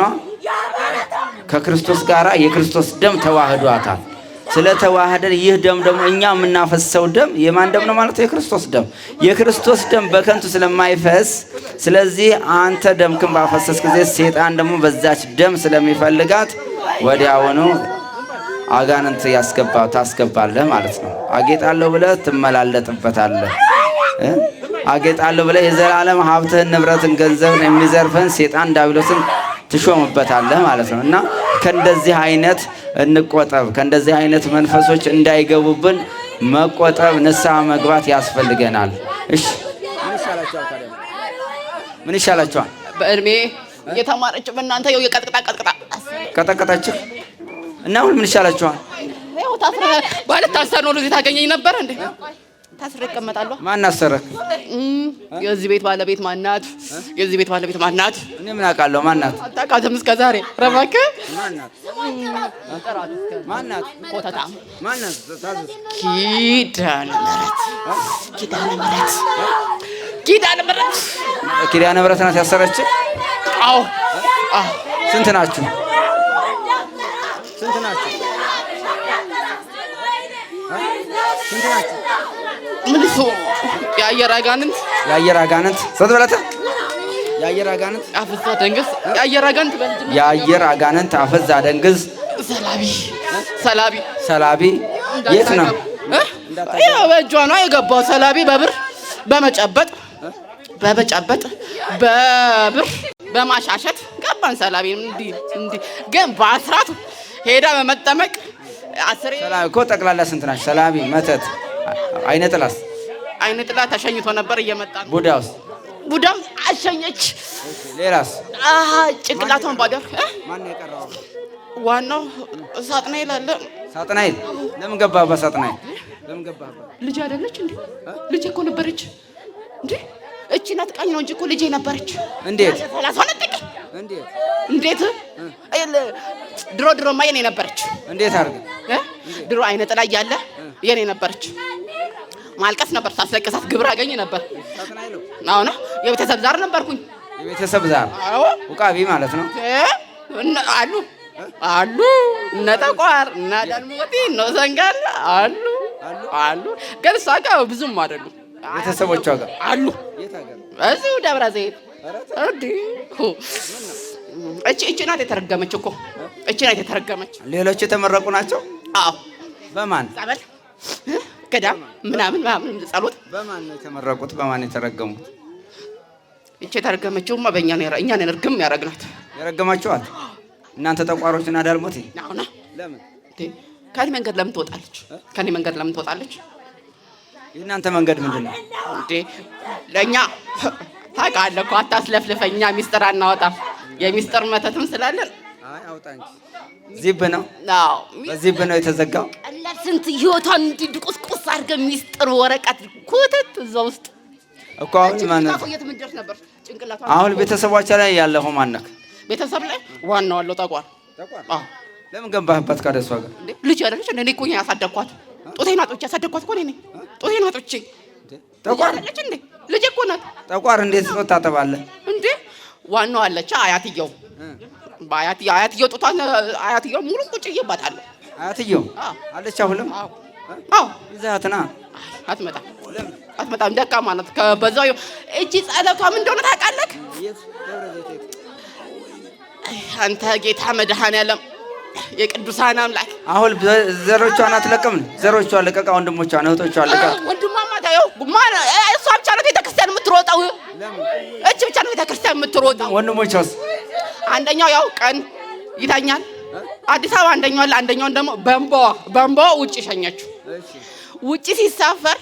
ከክርስቶስ ጋራ የክርስቶስ ደም ተዋህዷታል። ስለተዋህደን ይህ ደም ደግሞ እኛ የምናፈሰው ደም የማን ደም ነው ማለት የክርስቶስ ደም። የክርስቶስ ደም በከንቱ ስለማይፈስ ስለዚህ አንተ ደምክን ባፈሰስ ጊዜ ሰይጣን ደግሞ በዛች ደም ስለሚፈልጋት ወዲያውኑ አጋንንት ታስገባለህ ማለት ነው። አጌጣለሁ ብለህ ትመላለጥበታለህ። አጌጣለሁ ብለህ የዘላለም ሀብትህን ንብረትን ገንዘብን የሚዘርፈን ሰይጣን ዲያብሎስን ትሾምበታለህ ማለት ነው። እና ከእንደዚህ አይነት እንቆጠብ። ከእንደዚህ አይነት መንፈሶች እንዳይገቡብን መቆጠብ፣ ንስሐ መግባት ያስፈልገናል። እሺ ምን ይሻላችኋል? በእድሜ የተማረች በእናንተ ይኸው ቀጥቀጣችሁ እና አሁን ምን ይሻላችኋል? ይኸው ታስረ ነው እዚህ ታገኘኝ ነበር እንዴ? ታስረ እቀመጣለሁ። ማን አሰረክ? የዚህ ቤት ባለቤት ማናት? እኔ ምን አውቃለሁ? ማናት? አታውቃትም እስከ ዛሬ? ኧረ እባክህ ማናት? ኮተታ ማናት? ኪዳነ ምሕረት ናት ያሰረች? አዎ። ስንት ናችሁ? ምን እሱ የአየር አጋንንት ሰጥበለተ የአየር አጋንንት አፈዛ ደንግዝ የአየር አጋንንት አፈዛ ደንግዝ ሰላቢ የት ነው? ያው በእጇ ነው የገባው። ሰላቢ በብር በመጨበጥ በብር በማሻሸት ገባን። ሰላቢ እንዲህ ግን በአስራት ሄዳ በመጠመቅ አስሬ ሰላቢ እኮ ጠቅላላ ስንት ናችሁ? ሰላቢ መተት አይነ ጥላ ተሸኝቶ ነበር እየመጣ ነው። ቡዳም አሸኘች። ሌላስ? ጭንቅላቷን ባደር ማን የቀረው? ዋናው ሳጥናኤል አለ። ሳጥናኤል ለምን ገባ? በሳጥናኤል ለምን ገባህ? ልጅ አይደለች እንዴ? ልጅ እኮ ነበረች እንዴ? እቺ ናት ቃኝ ነው እንጂ እኮ ልጅ ነበረች። እንዴት 32 ጥቂ እንዴት ድሮ ማየኔ ነበረች። እንዴት አድርገ ድሮ አይነ ጥላ እያለ የኔ ነበረች። ማልቀስ ነበር ሳስለቅሳት ግብር አገኝ ነበር። አሁን የቤተሰብ ዛር ነበርኩኝ። የቤተሰብ ዛር? አዎ ውቃቢ ማለት ነው። አሉ እነ ጠቋር እነ ዳልሞቲ እነ ዘንጋላ አሉ ግን እሷ ጋር ብዙም አይደሉም። ቤተሰቦቿ ጋር አሉ። የት ሀገር? እዚሁ ደብረ ዘይት። እቺ ናት የተረገመች እኮ እቺ ናት የተረገመች። ሌሎች የተመረቁ ናቸው? አዎ። በማን ጸበል ገዳም ምናምን ጸሎት። በማን ነው የተመረቁት? በማን የተረገሙት? እቺ የተረገመችውማ በእኛ ነው። እኛን እርግም ያረግናት። ያረገማችኋት እናንተ ጠቋሮችና ዳልሞቴ? አሁና ለምን ከኔ መንገድ ለምን ትወጣለች? ከኔ መንገድ ለምን ትወጣለች? የእናንተ መንገድ ምንድን ነው እንዴ? ለእኛ ታውቃለህ እኮ አታስለፍልፈኝ። እኛ ሚስጥር አናወጣም። የሚስጥር መተትም ስላለን አይ አውጣ እንጂ። ዚብ ነው? አዎ በዚብ ነው የተዘጋው። ቀላል ስንት ህይወቷን እንዲድቁስቁስ አድርገህ ሚስጥር ወረቀት ኮተት እዛ ውስጥ እኮ አሁን ማለት የትምደርስ ነበር ጭንቅላቷ። አሁን ቤተሰቦቿ ላይ ያለው ማን ነህ? ቤተሰብ ላይ ዋናው አለው ጠቋር። አዎ ለምን ገባህበት? ካደሷ ጋር እንዴ ልጅ አይደለች እንዴ? እኔ እኮ ያሳደግኳት ጡቴን አጥቼ ያሳደግኳት እኮ ነኝ። ጡቴን አጥቼ ጠቋር አይደለች እንዴ? ልጅ እኮ ናት። ጠቋር እንዴት ጡት ታጠባለህ እንዴ? ዋናው አለች አያትየው። አያትየው ጡቷን አያትየው ሙሉ ቁጭ እየባታለሁ። አያትየው አለች አሁንም? አዎ ይዛትና አትመጣም። ደካማ ናት። ከበዛው እቺ ጸሎቷ ምን እንደሆነ ታውቃለህ? አንተ ጌታ መድኃኔዓለም የቅዱሳን አምላክ አሁን ዘሮቿን አትለቅም? ዘሮቿን ለቀቃ፣ ወንድሞቿን እህቶቿን ለቀቃ። ወንድማማ ታየው ጉማን እሷ ብቻ ነው ቤተክርስቲያን የምትሮጠው። እቺ ብቻ ነው ቤተክርስቲያን የምትሮጠው። ወንድሞቿስ? አንደኛው ያው ቀን ይተኛል አዲስ አበባ፣ አንደኛውን ደግሞ በእንባዋ ውጪ ሸኘችው። ውጪ ሲሳፈር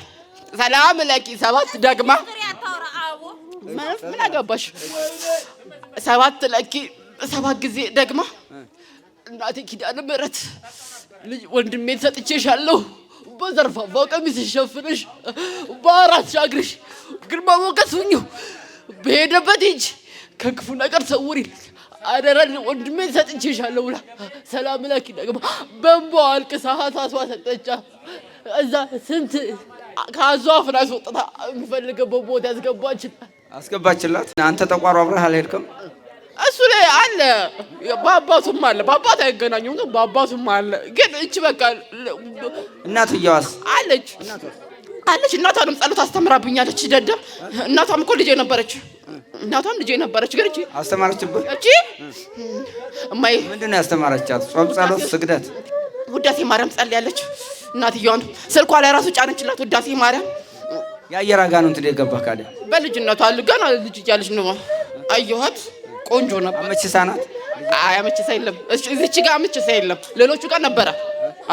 ሰላም ለኪ ሰባት ደግማ ምን አገባሽ? ሰባት ለኪ ሰባት ጊዜ ደግማ እናቴ ኪዳነ ምሕረት ልጅ ወንድሜን ሰጥቼሻለሁ፣ በዘርፋፋው ቀሚስሽ ሸፍነሽ በአራት ሻግርሽ ግርማ ሞገስ ሁኚው፣ በሄደበት ሂጂ፣ ከክፉ ነገር ሰውሪልኝ አደራ፣ ወንድሜን ሰጥቼሻለሁ ብላ ሰላም ለኪ ደግማ በእንባዋ አልቅሳ ሀሳሷ ሰጠቻ። እዛ ስንት ከአዟ አፍና አስወጥታ የሚፈልገበት ቦታ አስገባችላት። አንተ ጠቋሩ አብረህ አልሄድክም? እሱ ላይ አለ በአባቱም አለ። በአባት አይገናኙም ነው በአባቱም አለ። ግን እቺ በቃ እናትየዋስ አለች። እናቷንም ጸሎት አስተምራብኛለች። ደደብ እናቷም እኮ ልጄ ነበረች። ግን እቺ አስተማረችብህ? እቺ እማዬ ምንድን ነው ያስተማረቻት? ጾም፣ ጸሎት፣ ስግደት፣ ውዳሴ ማርያም ጸልያለች። እናትየዋን ስልኳ ላይ ራሱ ጫነችላት ውዳሴ ማርያም። የአየር አጋንንት ገባህ ካለ በልጅነቷ ገና ልጅ እያለች ነው አየኋት። ቆንጆ ነበር። አመቺሳ ናት? አይ አመቺሳ የለም። እዚች ጋር አመቺሳ የለም። ሌሎቹ ጋር ነበረ።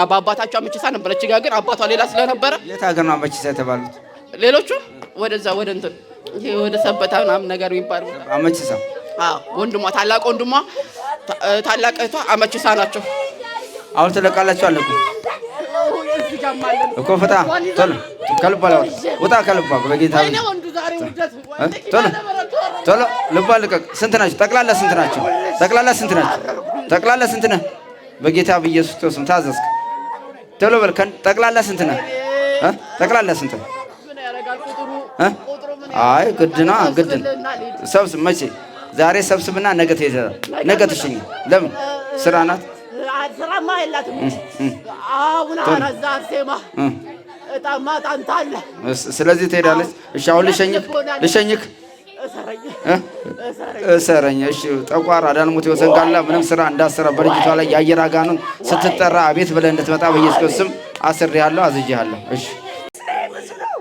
አባታቸው አመቺሳ ነበረ። እቺ ጋር ግን አባቷ ሌላ ስለነበረ የት ሀገር ነው አመቺሳ የተባሉት? ሌሎቹ ወደዛ ወደ እንትን ይሄ ወደ ሰበታ ምናምን ነገር የሚባለው አመቺሳ። ወንድሟ ታላቅ ወንድሟ ታላቅ እህቷ አመቺሳ ናቸው። አሁን ትለቃላችሁ አለኩ እኮ ፍታ ቶሎ ከልባ ውጣ ከልባ በጌታ ቶሎ ልባ ልቀቅ። ስንት ናቸው ጠቅላላ? ጠቅላላ ስንት ነህ? በጌታ በኢየሱስ ክርስቶስ ታዘዝክ። ቶሎ በል። ጠቅላላ ስንት ነህ? ጠቅላላ ስንት ነህ? አይ ግድ ነው ግድ ነው። ሰብስብ። መቼ? ዛሬ ሰብስብና ነገ ትሄዳለህ። ነገ ትሸኛለህ። ለምን? ስራ ናት። ስራማ የላትም። አሁን አራዛ አርሴማ እጣማ ጣንታለ። ስለዚህ ትሄዳለች። እሺ አሁን ልሸኝክ እሰረኝ። እሺ ጠቋር አዳልሞት የወሰንጋላ ምንም ስራ እንዳሰራ በልጅቷ ላይ የአየር አጋኑን ስትጠራ አቤት ብለህ እንድትመጣ በኢየሱስ ክርስቶስ አስሬሃለሁ፣ አዝዤሃለሁ። እሺ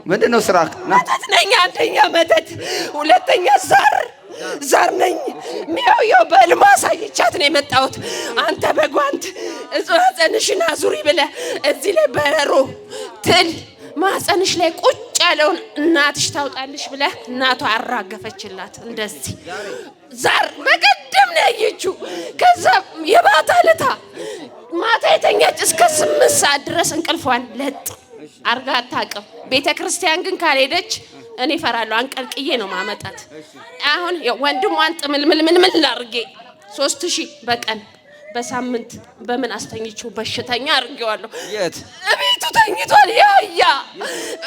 ምንድን ነው ስራክ? መተት ነኝ። አንደኛ መተት፣ ሁለተኛ ዛር ነኝ። ሚያው በልማ ሳይቻት ነው የመጣሁት። አንተ በጓንት ማህፀንሽን አዙሪ ብለህ እዚህ ላይ በረሮ ትል ማህፀንሽ ላይ ቁጭ ያለውን እናትሽ ታውጣልሽ ብለህ እናቷ አራገፈችላት። እንደዚህ ዛር በቀደም ነው ያየችው። ከዛ የባታ ለታ ማታ የተኛች እስከ 8 ሰዓት ድረስ እንቅልፏን ለጥ አርጋ አታውቅም። ቤተ ክርስቲያን ግን ካልሄደች እኔ እፈራለሁ። አንቀልቅዬ ነው ማመጣት። አሁን ወንድሟን ጥምልምልምልምል አድርጌ 3000 በቀን በሳምንት በምን አስተኝቼው በሽተኛ አድርጌዋለሁ። የት እቤቱ ተኝቷል። ያ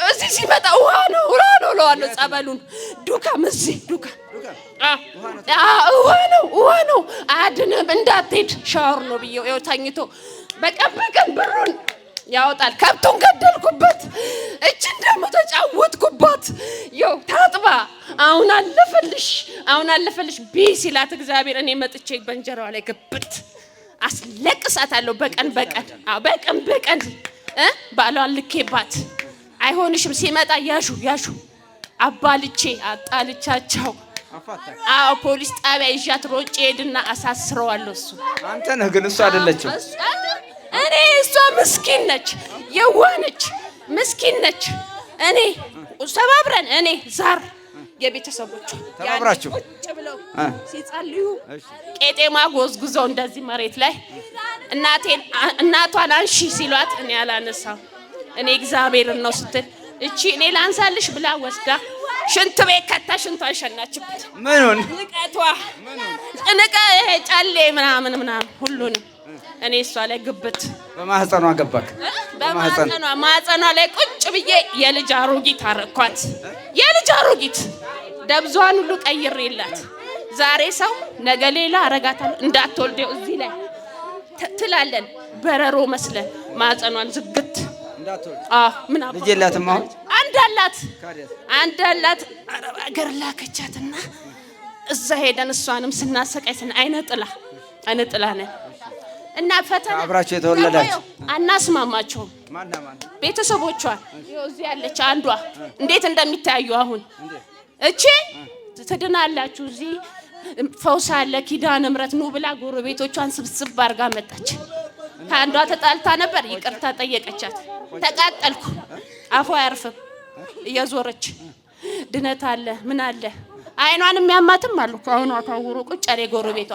እዚህ ሲመጣ ውሃ ነው ለዋለሁ። ጸበሉን ዱካም እዚህ ዱካ ውሃ ነው አድንም እንዳትሄድ ሻወር ነው ብዬው ይኸው ተኝቶ በቀን ብሩን ያወጣል። ከብቱን ገደልኩበት፣ እችን ደግሞ ተጫወትኩባት። ይኸው ታጥባ አሁን አለፈልሽ ሲላት እግዚአብሔር እኔ መጥቼ በእንጀራዋ ላይ ግብት አስለቅሳታለሁ። በቀን ባሏን ልኬባት አይሆንሽም ሲመጣ ያሹ አባልቼ አጣልቻቸው። ፖሊስ ጣቢያ ይዣት ሮጬ ሄድና አሳስረዋለሁ። እሱ አንተ ነህ ግን እሱ አይደለችም። እኔ እሷ ምስኪን ነች፣ የዋህ ነች፣ ምስኪን ነች። እኔ ሰባብረን እኔ ዛር የቤተሰቦቿ ተባብራችሁ ቁጭ ብለው ሲጸልዩ ቄጤማ ጎዝጉዘው እንደዚህ መሬት ላይ እናቷን አንሺ ሲሏት እኔ አላነሳም። እኔ እግዚአብሔርን ነው ስትል እቺ እኔ ላንሳልሽ ብላ ወስዳ ሽንት ቤት ከታ ሽንቷን ሸናችበት። ምኑን ንቀቷ ጨሌ ምናምን ሁሉንም እኔ እሷ ላይ ግብት በማህፀኗ ገባክ። በማህፀኗ ላይ ቁጭ ብዬ የልጅ አሮጊት አረኳት። የልጅ አሮጊት ደብዟን ሁሉ ቀይሬላት ዛሬ ሰው ነገ ሌላ አረጋታል። እንዳትወልደው እዚህ ላይ ትላለን በረሮ መስለን ማህፀኗን ዝግት ምን ልጅ የላትም። አሁን አንድ አላት አረብ አገር ላከቻትና እዛ ሄደን እሷንም ስናሰቃይ አይነ ጥላ ነን እና ፈተና አብራችሁ የተወለዳችሁ አናስማማቸውም። ቤተሰቦቿን እዚህ ያለች አንዷ እንዴት እንደሚታዩ አሁን እቺ ትድናላችሁ እዚህ ፈውስ አለ ኪዳነ ምሕረት ኑ ብላ ጎረቤቶቿን ስብስብ አድርጋ መጣች። ከአንዷ ተጣልታ ነበር፣ ይቅርታ ጠየቀቻት። ተቃጠልኩ አፏ አያርፍም እየዞረች ድነት አለ ምን አለ አይኗን የሚያማትም አሉ። አሁን አታውሮ ቁጭ ያለ ጎረቤቷ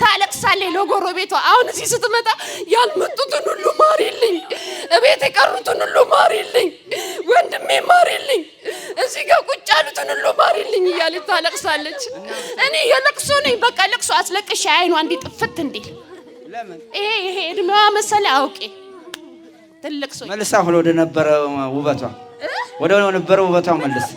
ታለቅሳለች ለጎረቤቷ። አሁን እዚህ ስትመጣ ያልመጡትን ሁሉ ማሪልኝ፣ እቤት የቀሩትን ሁሉ ማሪልኝ፣ ወንድሜ ማሪልኝ፣ እዚህ ጋር ቁጭ ያሉትን ሁሉ ማሪልኝ እያለች ታለቅሳለች። እኔ የለቅሶ ነኝ በቃ ለቅሶ አስለቅሽ አይኗ እንዲጥፍት እንዲል ይሄ እድሜዋ መሰለ አውቄ ትልቅ ሰው መልሳ ወደ ነበረው ውበቷ መልስ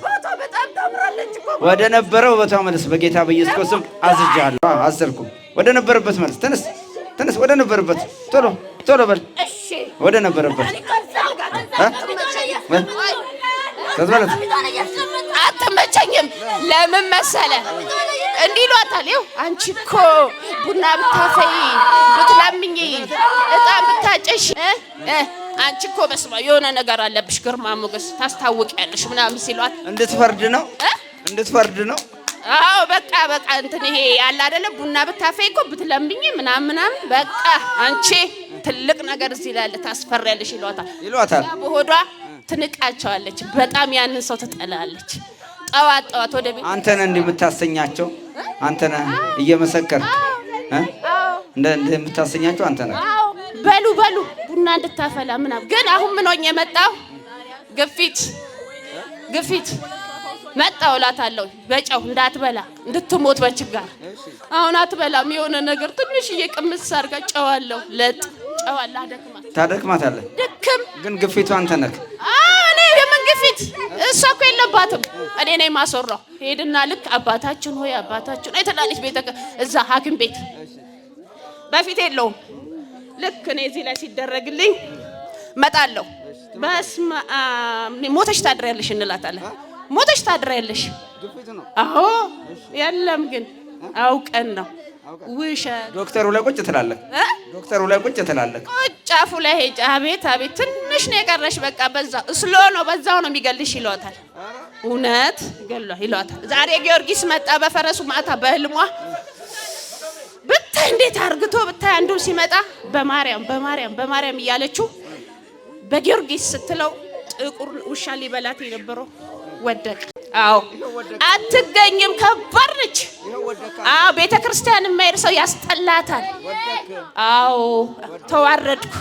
በጣም ታምራለች እኮ ወደ ነበረው ውበቷ መልስ። በጌታ በኢየሱስ ክርስቶስ አዝጃለሁ። አዘልኩ። ወደ ነበረበት መልስ። ተነስ ወደ ነበረበት ቶሎ በል። እሺ ወደ ነበረበት አትመቸኝም። ለምን መሰለ እንዲህ ይሏታል። ይኸው አንቺ እኮ ቡና ብታፈይ ብትለምኝ እጣን ብታጨሽ አንቺ እኮ በስማ የሆነ ነገር አለብሽ፣ ግርማ ሞገስ ታስታውቂያለሽ ምናምን ሲሏት እንድትፈርድ ነው። አዎ በቃ እንትን ይሄ ያለ አይደለ ቡና ብታፈይ እኮ ብትለምኝ ምናምን በቃ አንቺ ትልቅ ነገር እዚህ ላይ ታስፈሪያለሽ ይሏታል። በሆዷ ትንቃቸዋለች። በጣም ያንን ሰው ትጠላለች። ጠዋት ወደ ቤት አንተ ነህ እንደምታሰኛቸው፣ አንተ ነህ እየመሰከርክ እንደምታሰኛቸው አንተ ነህ። በሉ ቡና እንድታፈላ ምናምን። ግን አሁን ምን ሆኜ መጣሁ? ግፊት መጣሁ እላታለሁ። በጨው እንዳትበላ እንድትሞት በችጋር። አሁን አትበላም። የሆነ ነገር ትንሽዬ ቅምስ አድርጋ ጨዋለሁ ታደክማታለህ። ድክም ግን ግፊቱ አንተ ነህ። እኔ የምን ግፊት? እሷ እኮ የለባትም። እኔ ነኝ ማስወራው። ሄድና ልክ አባታችን ሆይ ትላለች። እዛ ሐኪም ቤት በፊት የለውም። ልክ እኔ እዚህ ላይ ሲደረግልኝ መጣለሁ። በስመ አብ ሞተሽ ታድሪያለሽ እንላታለን። ሞተሽ ታድሪያለሽ። አዎ የለም ግን አውቀን ነው። ውሸት ዶክተሩ ላይ ቁጭ ትላለህ። ቁጭ አፉ ላይ ሄጃ አቤት ትንሽ ነው የቀረሽ፣ በቃ በዛው ነው የሚገልሽ ይሏታል። እውነት ይሏታል። ዛሬ ጊዮርጊስ መጣ በፈረሱ ማታ በህልሟ ብታይ እንዴት አርግቶ ብታይ አንዱ ሲመጣ በማርያም እያለችው በጊዮርጊስ ስትለው ጥቁር ውሻ ሊበላት የነበረው ወደቀ። አዎ አትገኝም፣ ከባድ ነች። አዎ ቤተክርስቲያን የማይሄድ ሰው ያስጠላታል። አዎ ተዋረድኩ።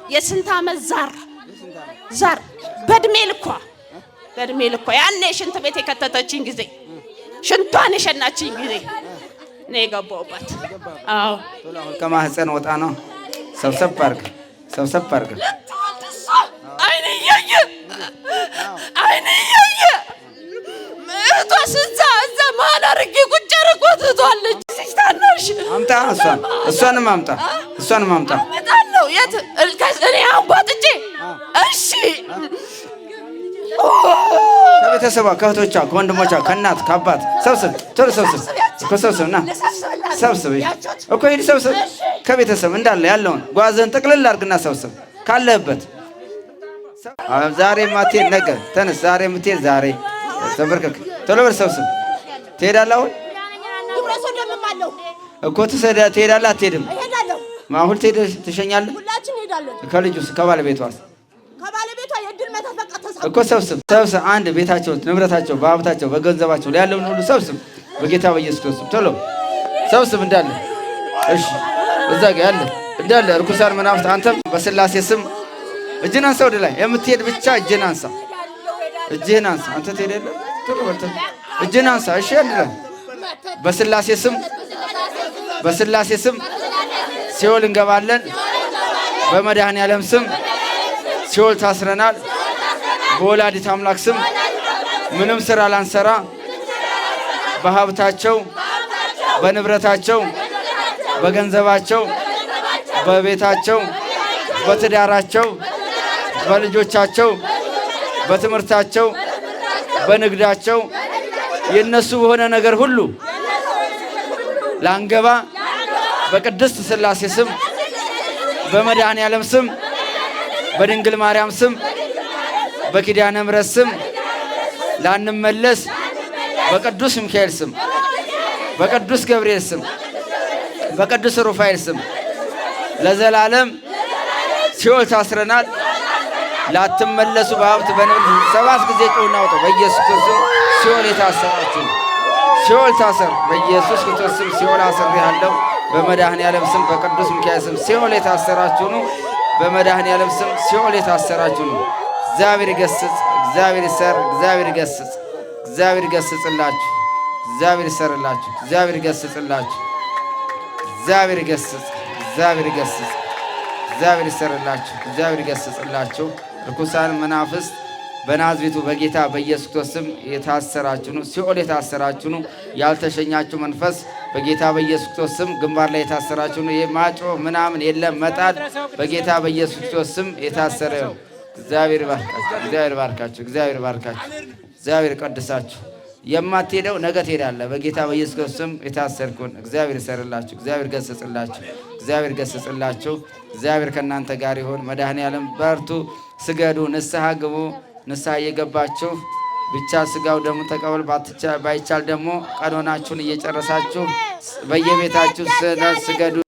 የስንት ዓመት ዛር በእድሜ ልኳ ያኔ ሽንት ቤት የከተተችኝ ጊዜ ሽንቷን የሸናችኝ ጊዜ ነው የገባሁበት። አዎ ከማህፀን ወጣ ነው። ሰብሰብ አድርግ አይኔ እያየ እህቷ እዛ መሀል አድርጌ ቁጭ አድርጓት እህቷለች። ታናሽ አምጣ እሷንም አምጣ አመጣለሁ። የት እኔ አንቧጥጬ እሺ ከቤተሰቧ ከእህቶቿ ከወንድሞቿ ከእናት ከአባት ሰብስብ ና ሰብስብ እኮ ሂድ ሰብስብ። ከቤተሰብ እንዳለ ያለውን ጓዘን ጥቅልል አድርግና ሰብስብ ካለህበት። ዛሬ ማትሄድ ነገ ተነስ። ዛሬ የምትሄድ ዛሬ ተበርከክ ቶሎ በል ሰብስብ። ትሄዳለህ አሁን እኮ ትሄዳለህ አትሄድም? አሁን ትሸኛለህ ከልጁስ ከባለቤቷስ እኮ ሰብስብ። አንድ ቤታቸው ንብረታቸው በሀብታቸው በገንዘባቸው ላይ ያለውን ሁሉ ሰብስብ። በጌታ በኢየሱስ ክርስቶስ ቶሎ ሰብስብ እንዳለ። እሺ እዛ ጋር ያለ እንዳለ ርኩሳን መናፍስት አንተም በስላሴ ስም እጅህን አንሳ። ወደ ላይ የምትሄድ ብቻ እጅህን አንሳ። አንተ ትሄዳለህ። ቶሎ በል እጅህን አንሳ። እሺ ያለ በስላሴ ስም ሲኦል እንገባለን። በመድኃኔዓለም ስም ሲኦል ታስረናል። በወላዲት አምላክ ስም ምንም ስራ ላንሰራ በሀብታቸው በንብረታቸው በገንዘባቸው በቤታቸው በትዳራቸው በልጆቻቸው በትምህርታቸው በንግዳቸው የነሱ በሆነ ነገር ሁሉ ላንገባ በቅድስት ሥላሴ ስም በመድኃኔዓለም ስም በድንግል ማርያም ስም በኪዳነ ምሕረት ስም ላንመለስ በቅዱስ ሚካኤል ስም በቅዱስ ገብርኤል ስም በቅዱስ ሩፋኤል ስም ለዘላለም ሲኦል ታስረናል። ላትመለሱ በሀብት በንብረት 7 ጊዜ ጮህና አውጡ። በኢየሱስ ክርስቶስ ሲኦል የታሰራችሁ ሲኦል ታሰር። በኢየሱስ ክርስቶስ ስም ሲኦል አስሬሃለሁ። በመድኃኔዓለም ስም በቅዱስ ሚካኤል ስም ሲኦል የታሰራችሁ ነው። በመድኃኔዓለም ስም ሲኦል የታሰራችሁ ነው። እግዚአብሔር ይገስጽ፣ እግዚአብሔር ይሰር፣ እግዚአብሔር ይገስጽ፣ እግዚአብሔር ይገስጽላችሁ፣ እግዚአብሔር ይሰርላችሁ፣ እግዚአብሔር ይገስጽላችሁ፣ እግዚአብሔር ይገስጽ፣ እግዚአብሔር ይገስጽ፣ እግዚአብሔር ይሰርላችሁ፣ እግዚአብሔር ይገስጽላችሁ። ርኩሳን መናፍስት በናዝሬቱ በጌታ በኢየሱስ ክርስቶስ ስም የታሰራችሁ ነው። ሲኦል የታሰራችሁ ነው። ያልተሸኛችሁ መንፈስ በጌታ በኢየሱስ ክርስቶስ ስም ግንባር ላይ የታሰራችሁ ነው። የማጮ ምናምን የለም መጣል በጌታ በኢየሱስ ክርስቶስ ስም የታሰረ ነው። እግዚአብሔር ባርካችሁ፣ እግዚአብሔር ባርካችሁ፣ እግዚአብሔር ባርካችሁ፣ እግዚአብሔር ቀድሳችሁ። የማትሄደው ነገ ትሄዳለህ። በጌታ በኢየሱስ ክርስቶስ ስም የታሰርኩን እግዚአብሔር ይሰርላችሁ፣ እግዚአብሔር ገስጽላችሁ፣ እግዚአብሔር ገስጽላችሁ። እግዚአብሔር ከእናንተ ጋር ይሁን። መድኃኔዓለም በርቱ፣ ስገዱ፣ ንስሐ ግቡ። ንስሐ እየገባችሁ ብቻ ስጋው ደግሞ ተቀበል። ባይቻል ደግሞ ቀኖናችሁን እየጨረሳችሁ በየቤታችሁ ስገዱ።